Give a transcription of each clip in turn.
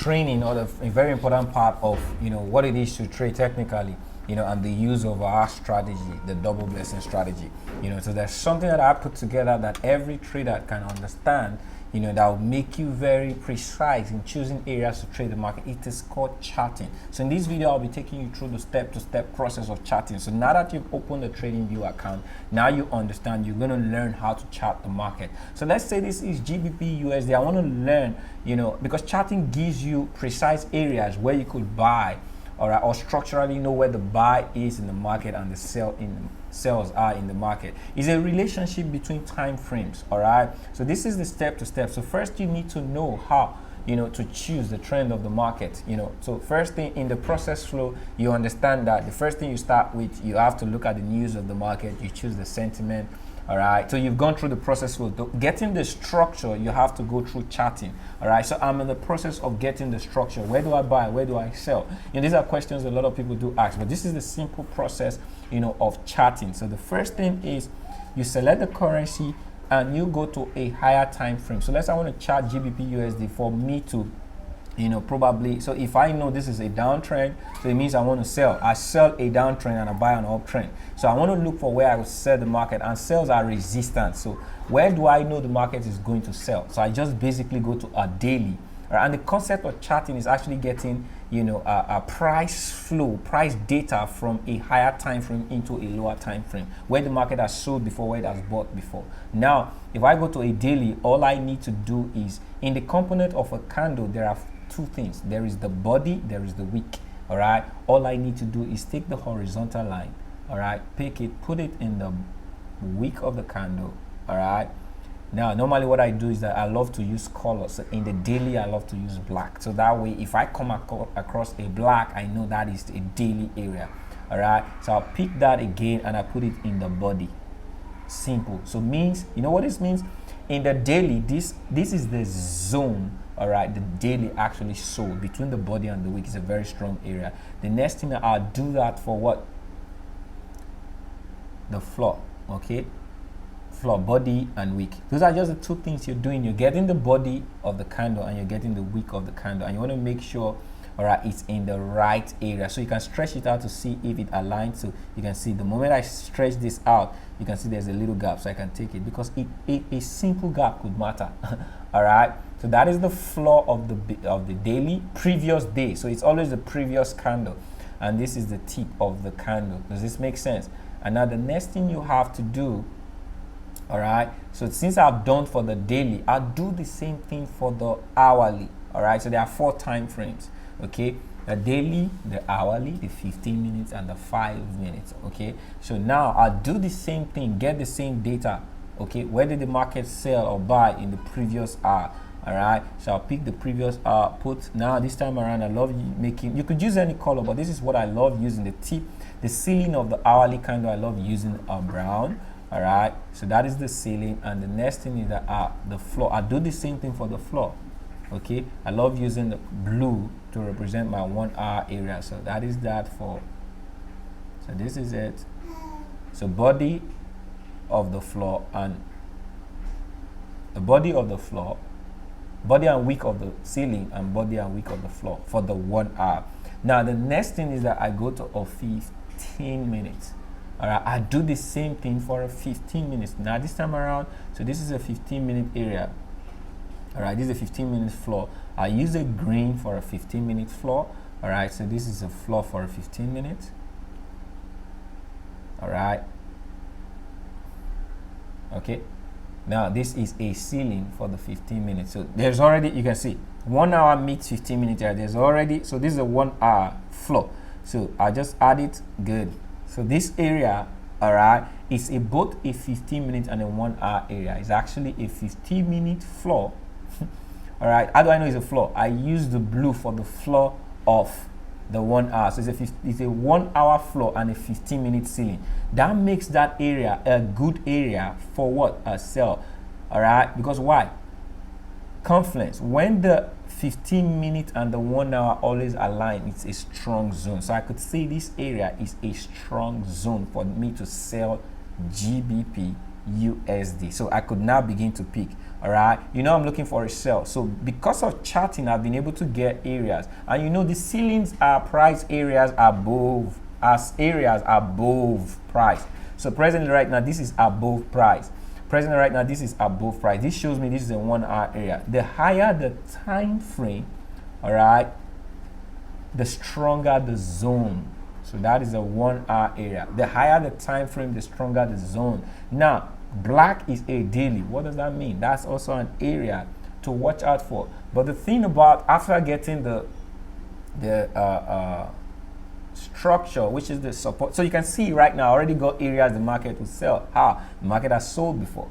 training or a very important part of what it is to trade technically, and the use of our strategy, the double blessing strategy. So there's something that I put together that every trader can understand, that will make you very precise in choosing areas to trade the market. It is called charting. So in this video, I'll be taking you through the step-to-step process of charting. So now that you've opened a TradingView account, now you understand, you're going to learn how to chart the market. So let's say this is GBP USD. I want to learn, because charting gives you precise areas where you could buy, or structurally know where the buy is in the market and the sells are in the market. It's a relationship between time frames. All right, so this is the step-to-step. So first you need to know how to choose the trend of the market. So first thing in the process flow, you understand that the first thing you start with, you have to look at the news of the market. You choose the sentiment. All right, so you've gone through the process flow. Getting the structure, you have to go through charting. All right, so I'm in the process of getting the structure. Where do I buy? Where do I sell? These are questions a lot of people do ask, but this is the simple process, of charting. So the first thing is you select the currency and you go to a higher time frame. So let's say I want to chart GBP USD for me to probably, so if I know this is a downtrend, so it means I want to sell. I sell a downtrend and I buy an uptrend. So I want to look for where I will sell the market, and sales are resistance. So where do I know the market is going to sell? So I just basically go to a daily. Right? And the concept of charting is actually getting a price flow, price data from a higher time frame into a lower time frame, where the market has sold before, where it has bought before. Now, if I go to a daily, all I need to do is, in the component of a candle, there are two things. There is the body, there is the wick. All right, all I need to do is take the horizontal line, all right, pick it, put it in the wick of the candle. All right, now normally what I do is that I love to use colors. So in the daily, I love to use black, so that way if I come across a black, I know that is a daily area. All right, so I'll pick that again and I put it in the body. Simple. So means, what this means in the daily, this is the zone. All right, the daily actually sold between the body and the wick is a very strong area. The next thing I'll do that for what? The floor. Okay, floor, body and wick. Those are just the two things you're doing. You're getting the body of the candle and you're getting the wick of the candle, and you want to make sure, all right, it's in the right area. So you can stretch it out to see if it aligns. So you can see the moment I stretch this out, you can see there's a little gap, so I can take it, because a simple gap could matter. All right, so that is the floor of the daily previous day. So it's always the previous candle, and this is the tip of the candle. Does this make sense? And now the next thing you have to do, all right, so since I've done for the daily, I'll do the same thing for the hourly. All right, so there are 4 time frames. Okay, the daily, the hourly, the 15 minutes, and the 5 minutes. Okay, so now I'll do the same thing, get the same data. Okay, where did the market sell or buy in the previous hour? All right, so I'll pick the previous hour, put, now this time around I love making, you could use any color, but this is what I love using, the tip, the ceiling of the hourly candle. I love using a brown. All right, so that is the ceiling, and the next thing is that the floor. I do the same thing for the floor. Okay, I love using the blue to represent my 1 hour area. So that is that for, so this is it. So body of the floor and the body of the floor, body and wick of the ceiling, and body and wick of the floor for the 1 hour. Now the next thing is that I go to a 15 minutes. All right, I do the same thing for a 15 minutes. Now this time around, so this is a 15-minute area. All right, this is a 15-minute floor. I use a green for a 15-minute floor. All right, so this is a floor for a 15 minutes. All right. Okay. Now this is a ceiling for the 15 minutes. So there's already, you can see 1 hour meets 15 minutes area. There's already, so this is a 1 hour floor. So I just add it. Good. So this area, all right, is both a 15 minute and a 1 hour area. It's actually a 15-minute floor. All right, how do I know it's a floor? I use the blue for the floor of the 1 hour. So it's a 1 hour floor and a 15-minute ceiling. That makes that area a good area for what? A sell. All right, because why? Confluence. When the 15-minute and the 1 hour always align, it's a strong zone. So I could say this area is a strong zone for me to sell GBP USD. So I could now begin to pick. All right, I'm looking for a sell. So because of charting, I've been able to get areas, and the ceilings are price areas above, as areas above price. So presently right now, this is above price. Presently right now, this is above price. This shows me this is a 1 hour area. The higher the time frame, all right, the stronger the zone. So that is a 1 hour area. The higher the time frame, the stronger the zone. Now, black is a daily. What does that mean? That's also an area to watch out for. But the thing about, after getting the structure, which is the support, so you can see right now, I already got areas the market will sell. The market has sold before.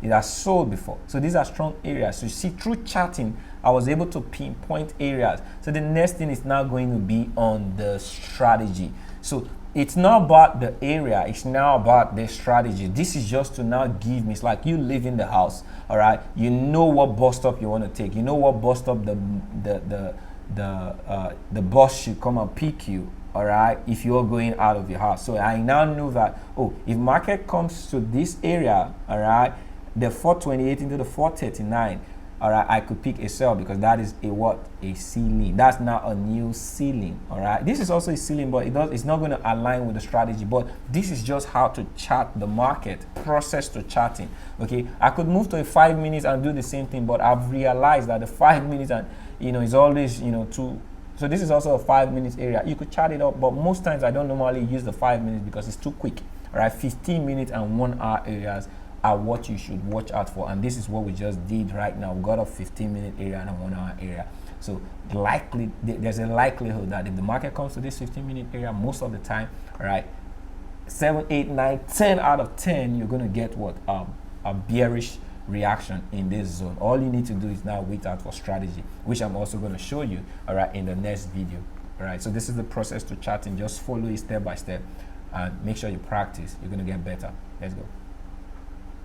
It has sold before. So these are strong areas. So you see, through charting, I was able to pinpoint areas. So the next thing is now going to be on the strategy. So it's not about the area, it's now about the strategy. This is just to now give me, it's like you live in the house, all right? You know what bus stop you want to take. You know what bus stop the bus should come and pick you, all right, if you're going out of your house. So I now know that, if market comes to this area, all right, the 428 into the 439, all right, I could pick a sell, because that is a ceiling. That's now a new ceiling. All right, this is also a ceiling, but it's not going to align with the strategy. But this is just how to chart the market, process to charting. Okay, I could move to a 5 minutes and do the same thing, but I've realized that the 5 minutes and is always too. So this is also a 5 minutes area. You could chart it up, but most times I don't normally use the 5 minutes because it's too quick. All right, 15 minutes and 1 hour areas are what you should watch out for, and this is what we just did right now. We got a 15-minute area and a 1 hour area. So there's a likelihood that if the market comes to this 15-minute area, most of the time, all right, 7, 8, 9, 10 out of 10, you're going to get what a bearish reaction in this zone. All you need to do is now wait out for strategy, which I'm also going to show you, all right, in the next video. All right, so this is the process to charting. Just follow it step by step and make sure you practice. You're going to get better. Let's go.